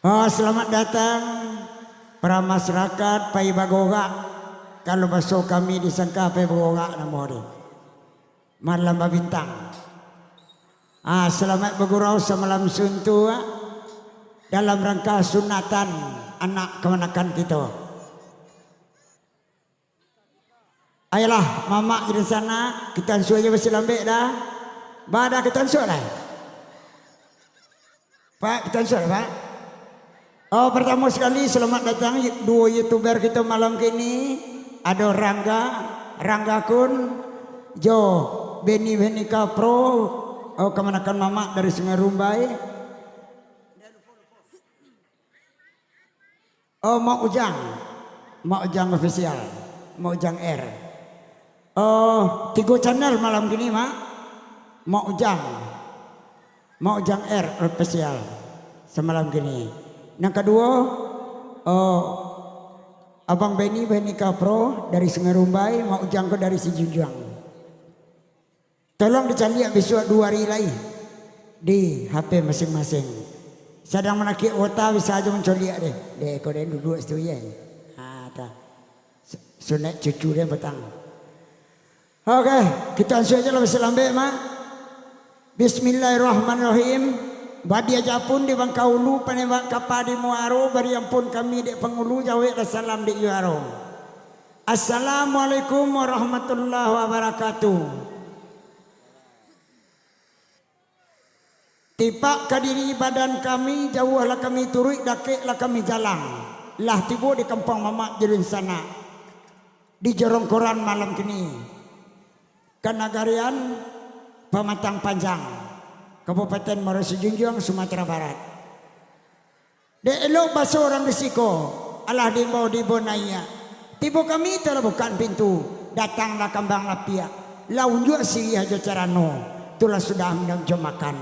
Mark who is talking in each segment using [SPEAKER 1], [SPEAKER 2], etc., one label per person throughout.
[SPEAKER 1] Oh, selamat datang para masyarakat Pai Bagoga. Kalau masuk kami disangka Pai Bagoga nama dia. Malam Babintang. Selamat bergurau semalam suntu dalam rangka sunatan anak kemanakan kita. Ayolah, mama di sana kita suruh aja bersih lambek dah. Badak kita suruh lah. Pak, kita suruh Pak. Oh, pertama sekali selamat datang dua YouTuber kita malam kini. Ada Rangga Kun, Jo Beni Benika Pro, kemanakan mama dari Sungai Rumbai. Oh, Mak Ujang official, Mak Ujang R. Oh, 3 channel malam kini Mak. Mak Ujang R official semalam kini. Yang kedua, Abang Beni Benika Pro dari Sungai Rumbai, Mak Ujang ko dari Sijunjuang. Tolong dicari besok 2 hari lagi di HP masing-masing. Sedang menakik wota bisa aja mencoliak deh. Deh kau dah duduk situ ya. Sunat cucu dia petang. Oke, kita langsung aja lah berselambe mak. Bismillahirrahmanirrahim. Badia japun di Bangkaulu penembak kapal di Muaro bari ampun kami di Pengulu jawab salam di Yuaro. Assalamualaikum warahmatullahi wabarakatuh. Tipak kadiri badan kami jauhlah kami turut dakiklah kami jalan. Lah tiba di kampung mamak jelun sana. Di Jorong Koran malam kini. Kanagarian Pematang Panjang. Kabupaten Muaro Sijunjuang, Sumatera Barat. De elok bahasa orang risiko. Allah dimbau di Bonaya. Tiba kami telah bukan pintu. Datanglah kambang lapia. Launjuk siri aja carano. Itulah sudah menjom makan.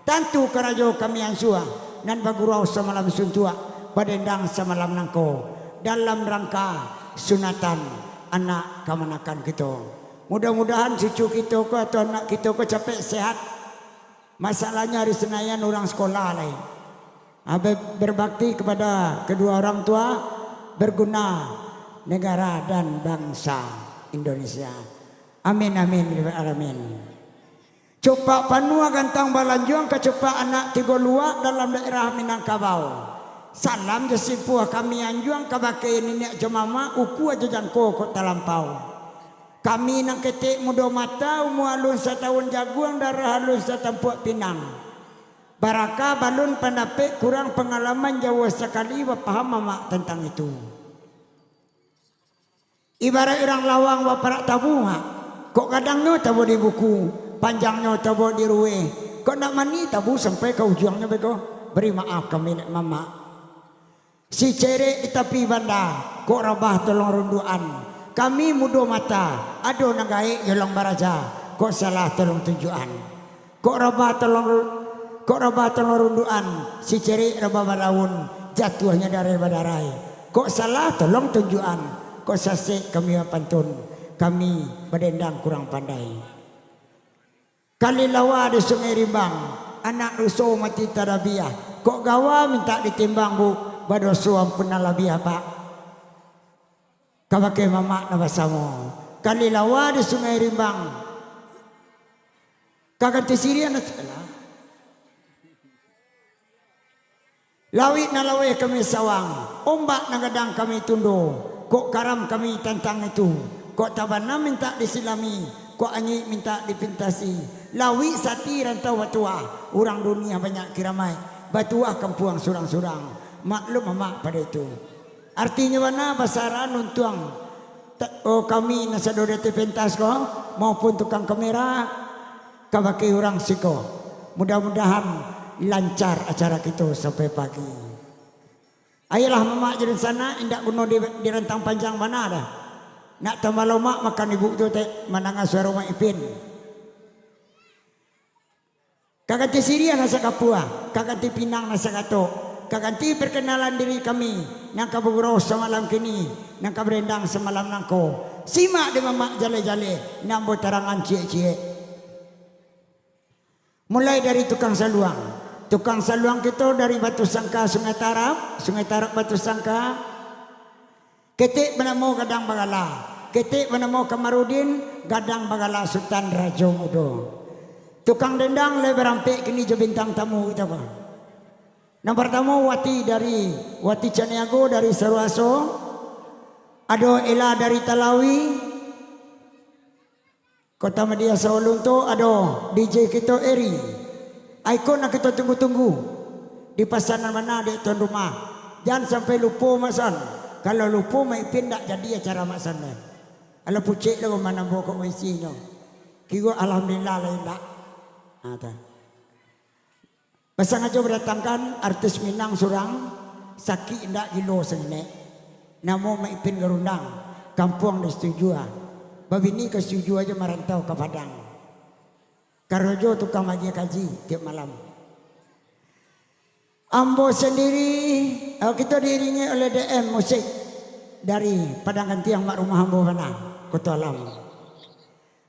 [SPEAKER 1] Tentu kerajo kami yang suah. Dan bagurau semalam suntua. Badendang semalam nangko. Dalam rangka sunatan anak kemanakan kita. Mudah-mudahan cucu kita atau anak kita capek sehat. Masalahnya hari Senayan orang sekolah lain. Berbakti kepada kedua orang tua, berguna negara dan bangsa Indonesia. Amin amin alamin. Coba panua gantang balanjuang kecoba anak tiga luak dalam daerah Minangkabau. Salam jesipuah kami anjuang kabake nenek jemama uku aja jangko kok talampau. Kami nak ketik muda mata umur alun setahun jaguang darah halus setampuak pinang. Baraka balun pendapik kurang pengalaman jauh sekali paham mama tentang itu. Ibarat orang lawang waparak tabu mak. Kok kadangnya tabu di buku, panjangnya tabu di ruwe. Kok nak mani tabu sampai ke ujungnya bego. Beri maaf kami nak mama. Si cerek di tepi banda, kok rabah tolong runduan. Kami muda mata, aduh nagai yolong baraja, kok salah tolong tujuan. Kok rabah tolong runduan, si ceri rabah baraun, jatuhnya dari badarai. Kok salah tolong tujuan, kok sasek kami pantun, kami berdendang kurang pandai. Kali lawa di Sungai Rimbang, anak rusuh mati tarabiah. Kok gawa minta ditimbang bu, badosuam pun alabiah pak. Kabake mama nabasamo. Kali lawa di Sungai Rimbang. Kaganti siri anak sekolah. Lawit na lawe kami sawang. Ombak nagadang kami tundo. Kok karam kami tentang itu. Kok tabana minta disilami. Kok anyi minta dipintasi. Lawi sati rantau batua. Orang dunia banyak kiramai. Batua kampuang surang-surang. Maklum mama pada itu. Artinya mana basaran untuang kami nasa dodete pentas ko maupun tukang kamera kabake orang siko. Mudah-mudahan lancar acara kita sampai pagi. Ayolah mama jadi sana indak kuno di rentang panjang mana ada. Nak tambah lama makan ibu tu teh mananga suara mak ipin. Kaganti Siria nasa Kapua, kaganti Pinang nasa Kato. Kaganti perkenalan diri kami nang kabugro semalam kini nang kabrendang semalam nangko simak di mamak jale-jale nang botarangan cie-cie mulai dari tukang saluang Tukang saluang kita dari Batu Sangka Sungai Tarap Batu Sangka. Ketik menemu Gadang Bagala. Ketik menemu Kamarudin Gadang Bagala Sultan Raja Mudo. Tukang dendang lebar rampik kini je bintang tamu kita apa. Nomor tamu Wati Caniago dari Sarwaso. Ado Ela dari Talawi. Kota Media Sawalunto ado DJ kita Eri. Ikon nak kita tunggu-tunggu di pasaran mana di tuan rumah. Jangan sampai lupa masan. Kalau lupa mai pindah jadi acara masan dah. Kalau pucik dah mana bokok mesinya. Kira alhamdulillah lain tak. Ada. Pasang aja berdatangkan artis Minang surang sakit indak gilo sengene. Namo mai pin garundang kampung disetujui. Babini kesetuju aja merantau ke Padang. Karojo tukang magi kaji tiap malam. Ambo sendiri, kita diiringi oleh DM musik dari Padang Gantiang Mak Rumah Ambo Mana, Kota Alam.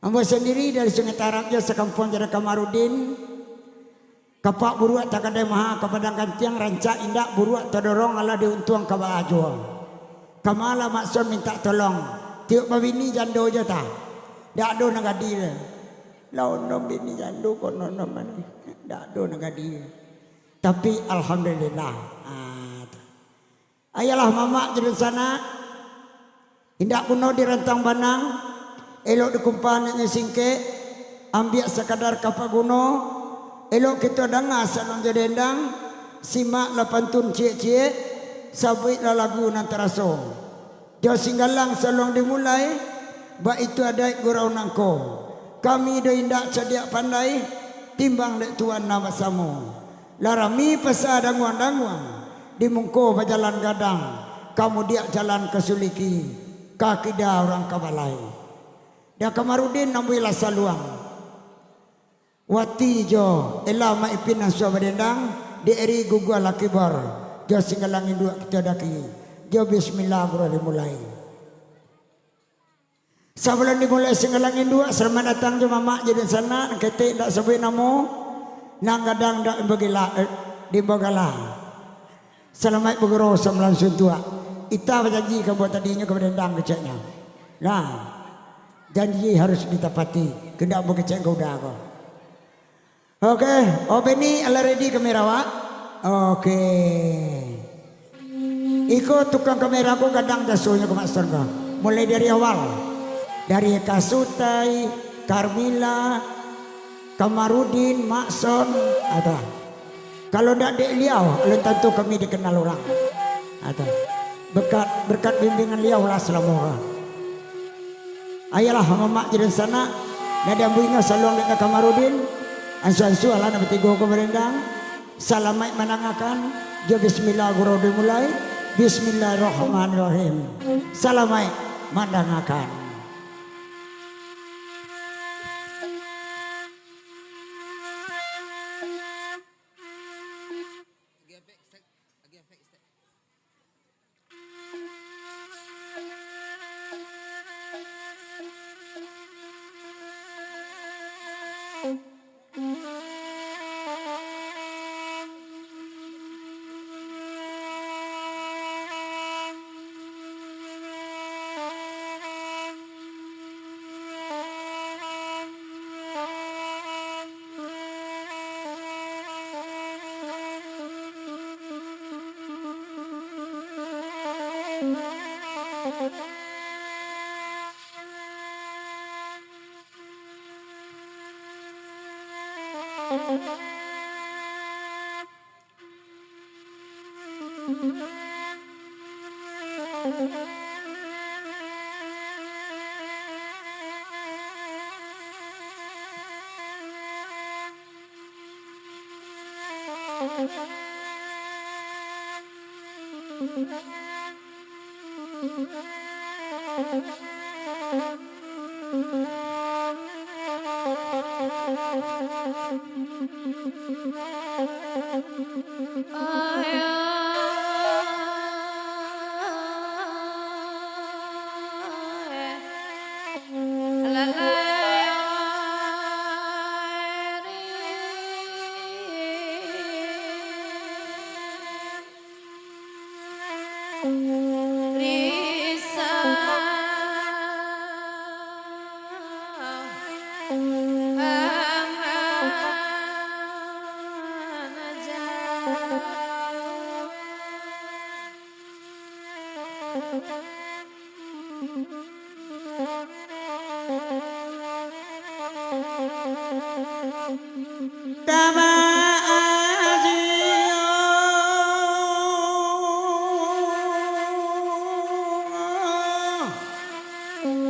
[SPEAKER 1] Ambo sendiri dari Sungai Tarap je sekampung Jara Kamarudin. Kapak buruak tak ada maha ke Padang Gantiang rancak indak buruak terdorong ala diuntuang ke Baajo. Kamala maksud minta tolong. Tiuk babini jando je tak. Dak do nagadi. Lawan nom bini jando kono nom mana. Dak do nagadi. Tapi alhamdulillah. Ayalah mamak jadi sana. Indak kuno di rentang banang. Elok di kumpannya singke. Ambil sekadar kapal kuno. Elok kita dengar salam jadi endang. Simak lapantun cie-cie. Sabit lah lagu nantaraso. Jauh singgalang salong dimulai. Ba itu ada gurau nangko. Kami do indak cediak pandai. Timbang dek tuan nama samu. Larami pesa danguan-danguan. Dimungko berjalan gadang. Kamu dia jalan ke Suliki. Kaki dah orang kabalai. Dia Kamarudin nambuilah saluang. Wati jo. Elah maipin aswa badendang. Di eri gugua lakibar. Jauh singgalangin dua kita daki. Dia bismillah mulai. Sebelum dimulai singgalangin dua. Serma datang je mamak jadi sana. Ketik tak sebut namo. Nang gadang dak di bagala. Selamat berguru sembilan suntua. Ita berjanji kamu tadinya kepada dendang keceknya. Nah, janji harus ditepati. Kendak mau kecek kau dah kau. Oke, Beni ala ready kamera wa? Oke. Ikut tukang kamera aku kadang dasunya ke master kau. Mulai dari awal. Dari Kasutai, Karmila, Kamarudin, Makson, ada. Kalau tidak dek liau, belum tentu kami dikenal orang. Ada. Berkat bimbingan liau lah selama orang. Ayalah mamak jadi sana. Nada ambuinga saluang dekat Kamarudin. Ansu-ansu ala nak bertiga ke berendang. Salamai menangakan. Jo bismillah guru dimulai. Bismillahirrahmanirrahim. Salamai menangakan.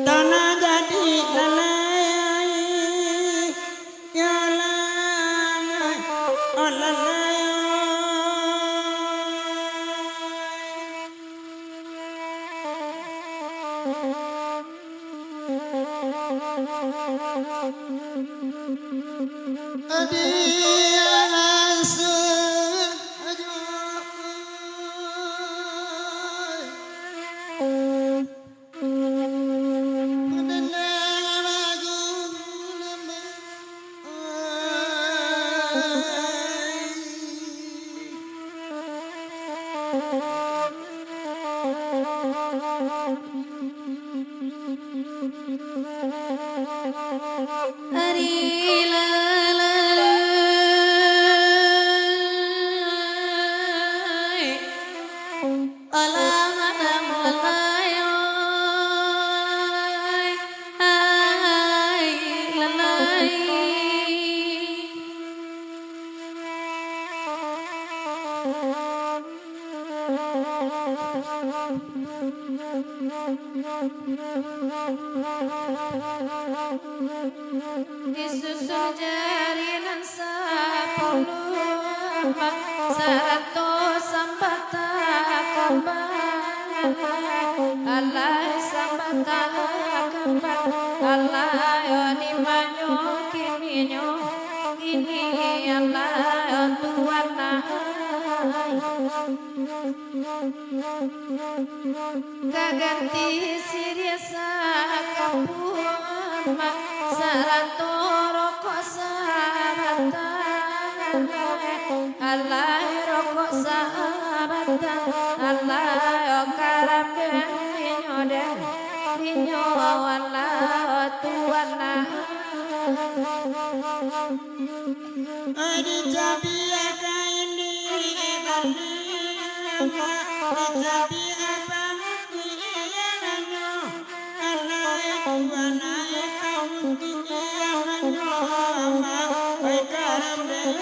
[SPEAKER 1] Tanah jadi lalai, ya lalai, oh lalai.
[SPEAKER 2] Disusun jarinan 10 seratus sambata kembang alai sambata kembang alai oni manyo kini alai tuan gaganti siriasa kapun sarantoro kosabatan alai rokok sahabatan alai okaram den dinyo alai tuana
[SPEAKER 1] Adi jabi ada ini bali, jabi apa ngiyanganyo, alai tuana kamu ngiyanganyo, ay karam den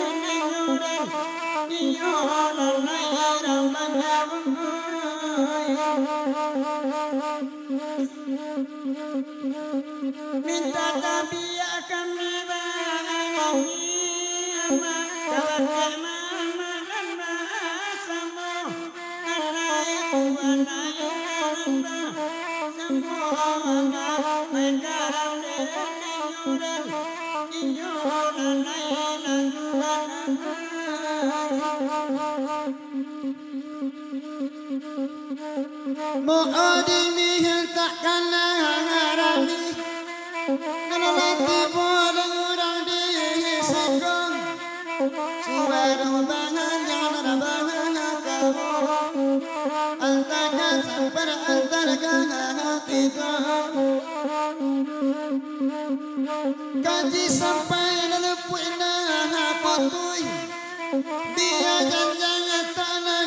[SPEAKER 1] dinyo alai ramanyam. Minta tabia kami bangi, tawar mama lamba samo, alai tuanai lamba samo, main garam den inyo alai landuan. Mo'odi mihil takkan ngarani, nalati bodong urang di sekong, suara bangan jangan bangan kamu, antara sampai antara hati kamu, kaji sampai lalu puina potui, dia jangan tanah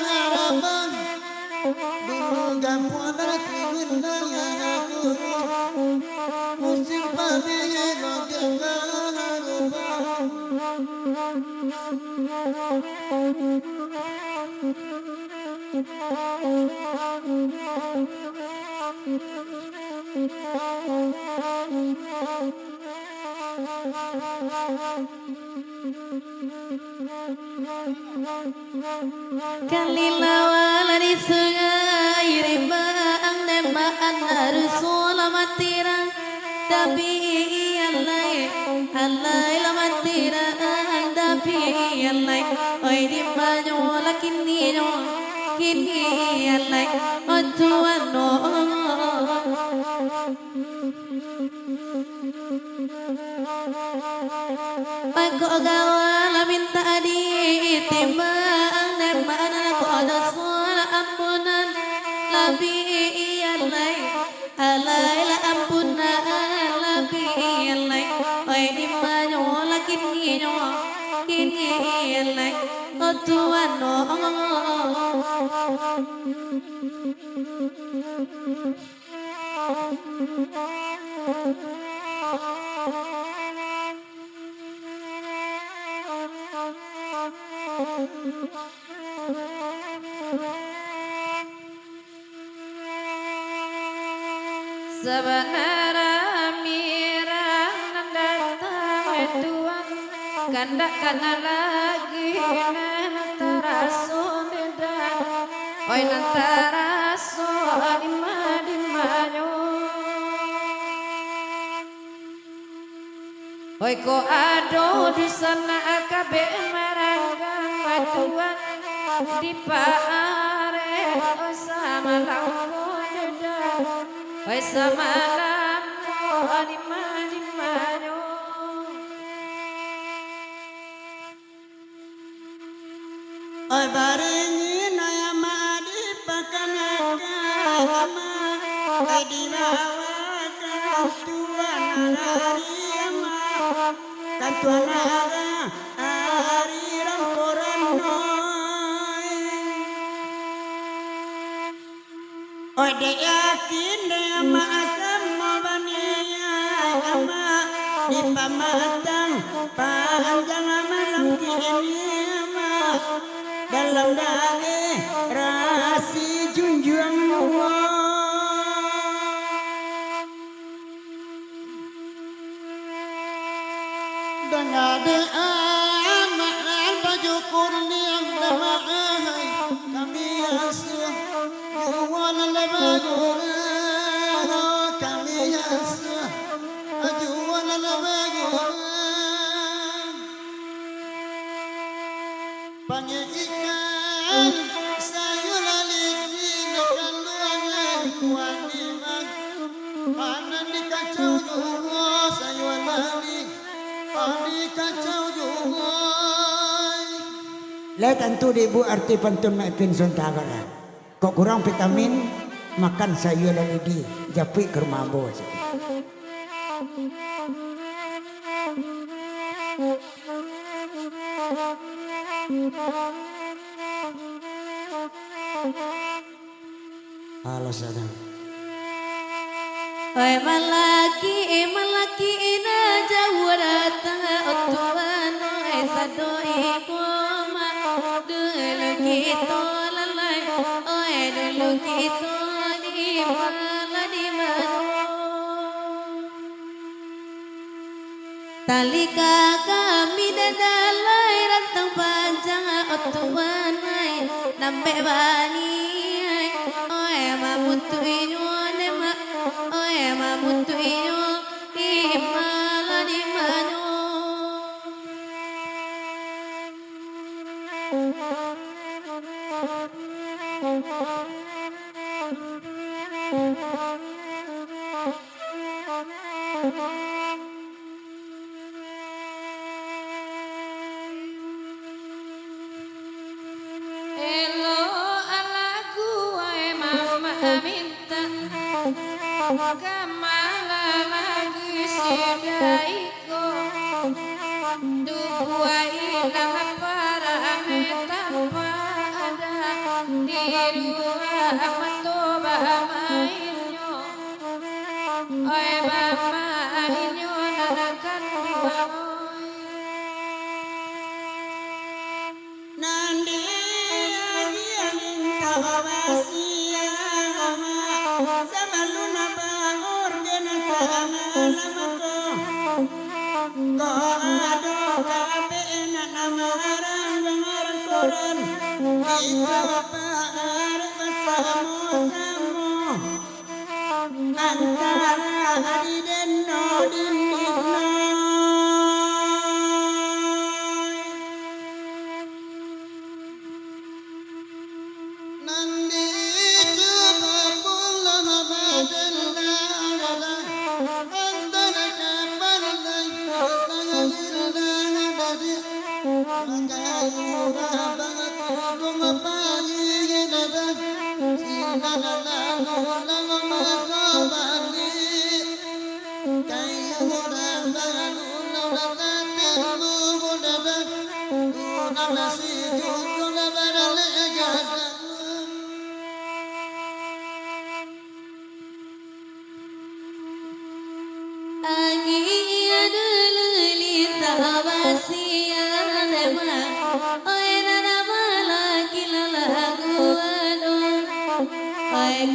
[SPEAKER 1] harapan. Bunga puana tinggal aku, musim padi
[SPEAKER 2] Kalilawala di sungai ribaang nemaan harus lamatirang tapi alai lamatirang tapi alai oi di banyo kini alai otuano Pagko gawala minta di timbang nemaan ako ada soal ampuna Labi alai alai la ampuna labi alai oi di manyo la kini alai o tuano
[SPEAKER 3] Sebenarnya mirang datang Tuhan kandak kana lagi nantara beda oi nantara dimanyo oi ko ado di sana kabe maranggang Tuhan di pare oi sama langko deda oi sama langko dimanyo
[SPEAKER 1] Oi baringi naya madi pakanaga ama ai di bawa tuan hari ama kan tuan hari ram koran noi oi de yakin de ama asam baniya ama di pamatang panjang malam kini ama dalam rasi junjung dengar amak baju kurniang nama kami asuh jual lebagu kami asuh jual lebagu Pange ikan sayur lagi dekat luangan kuaniman panen di kacau juga sayur lagi di kacau juga le tentu ibu arti pantun maipin sontagara kok kurang vitamin makan sayur lagi japi ke rumah bos halo sadang
[SPEAKER 2] oi malaki ina jauh datang otuan oi sadoi koma dulu kita lalai oi dulu kita di mana talika kami dadalai rantang panjang otuan ai nampe bani oi mamutu inyo nema oi mamutu inyo di mana
[SPEAKER 3] Elo alaku ai mama minta kamala lagi sidaiko dua ilang para metapada di dua matoba mainyo oi mama inyo nanakan dua
[SPEAKER 1] Nandi yang tawasi ama samaluna bangur dena sama lamako ko ado kabe na namarang ngarang koran itu paar bersamo samo antara hari dan nodin Nandi coba pulang badallah antara kapan dan tangan hilang dari maka yura banget dong pagi nada
[SPEAKER 2] Oi,